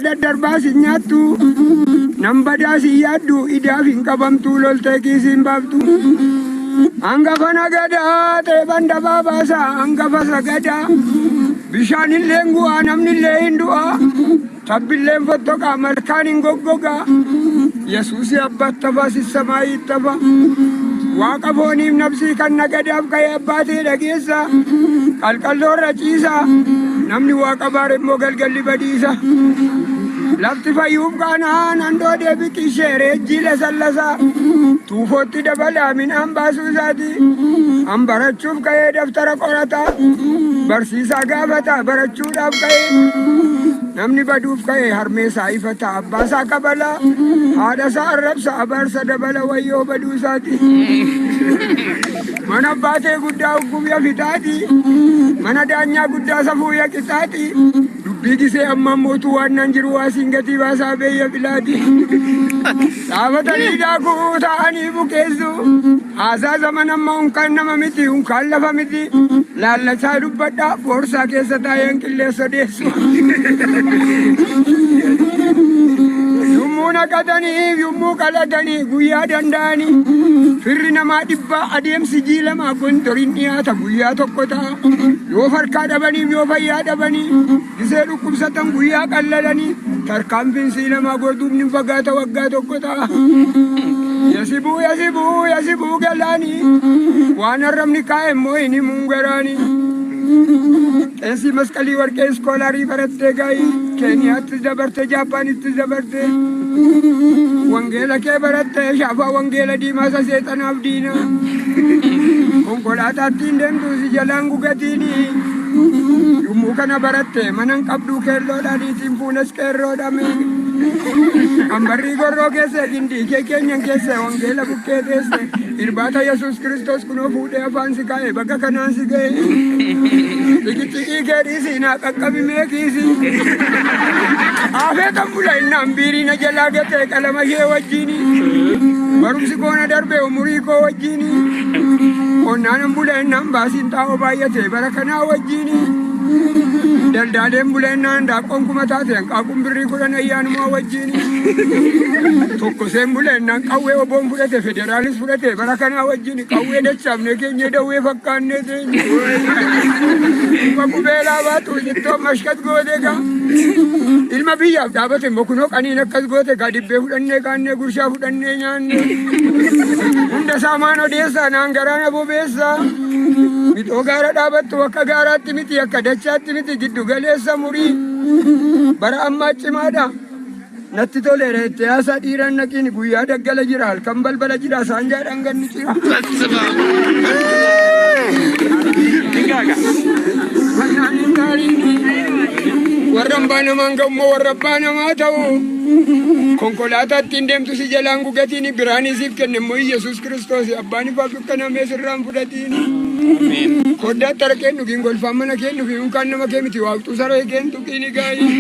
daddarbaa si nyaattu nam badaa si yaaddu idaaf hin qabamtu loltee kiisiin baaftu. Hangafa nagadaa teephan dabaa baasa hangafa sagadaa bishaanillee gu'aa namnillee hin du'aa tabbilleen fottoqaa malkaan hin goggogaa Yesuusi abbattafa sissamaayyittafa waaqa fooniif nabsii kan nagadaaf ka'ee abbaatee dhageessa qalqalloorra ciisa namni waaqa baare immoo galgalli badiisa. Lafti fayyuuf kaanaan handoo deebiqi ishee reejjiile sallasaa tuufootti dabalaa midhaan baasuu isaati an barachuuf ka'ee daftara qorataa barsiisaa gaafataa barachuudhaaf ka'ee namni baduuf ka'ee harmeesaa ifataa abbaasaa kabalaa haadhasaa arrabsaa abaarsa dabala wayyoo baduu isaati. Mana baatee guddaa uggubya fitaati mana daanyaa guddaa safuu yaqixaati dubbii amma mootuu waan nan jiru waasiin gatii baasaa beeyya filaati. Dhaabatanii daakuu ta'anii bukeessu haasaa zaman amma unkaan nama miti unkaan lafa miti laallasaa dubbadhaa boorsaa keessa taa'een qilleessa deessu. Yommuu naqataniif yommuu qalatanii guyyaa danda'anii firri namaa dhibbaa adeemsi jiilamaa gontoriin dhiyaata guyyaa tokko ta'a. Yoo farkaa dhabaniif yoo fayyaa dhabanii gisee dhukkubsatan guyyaa qallalanii tarkaanfiinsi namaa godhuufni fagaata waggaa tokko ta'a. Yasibuu galaanii waan arrabni kaa'e immoo hin himuun garaanii. Qeensi masqalii warqee iskoolaarii barattee gaa'ii Keeniyaattis dabarte Jaapaanittis dabarte wangeela kee barattee shaafaa wangeela diimaa isa seexanaaf diina konkolaataattiin deemtu si jalaan gugatiini yommuu kana baratte manan qabduu keelloodhaaniitiin fuunes qeerroodhame ambarrii gorroo keesse gindii kee keenyan keesse wangeela bukkee teesse irbaata Yesuus Kiristoos kunoo fuudhee afaan si kaa'e bakka kanaan si ga'e xiqixiqii keedhiisi naa qaqqabimee kiisi afee kan bula innaan biiriina jalaa gatee qalama ishee wajjiini barumsi koona darbe umurii koo wajjiini qonnaanan bula innaan baasiin xaa'oo baay'ate bara kanaa wajjiini daldaaleen bula innaan daaqoon kuma taate hanqaaquun birrii 10 ayyaanumaa wajjiini tokkoseen bula innaan qawwee oboon fudhate federaalis fudhate bara kanaa wajjiini qawwee dachaafne keenyee dawwee fakkaannee teenye ilma qubeelaa baatu ittoo mashkat goote gaa ilma biyyaaf dhaabate mokunoo qaniin akkas goote gaa dibbee fudhannee kaannee gurshaa fudhannee nyaanne hunda saamaan odeessaa naan garaana bobeessaa mitoo gaara dhaabattu akka gaaraatti miti akka dachaatti miti giddu galeessa murii bara ammaa cimaadha. Natti toleera itti haasaa dhiiran naqiin guyyaa daggala jira halkan balbala jira saanjaadhaan ganni jira. Warra abbaa namaan ga'ummoo warra abbaa namaa ta'u konkolaataattiin deemtu si jalaan gugatiin biraanii siif kenne immoo Yesuus Kiristoos abbaan ifaaf dukkanamee sirraan fudhatiin koddaatti harka keen dhugiin golfaan mana keen dhugi unkaan nama kee miti waaqxuu saree keen tuqiini gaa'ii.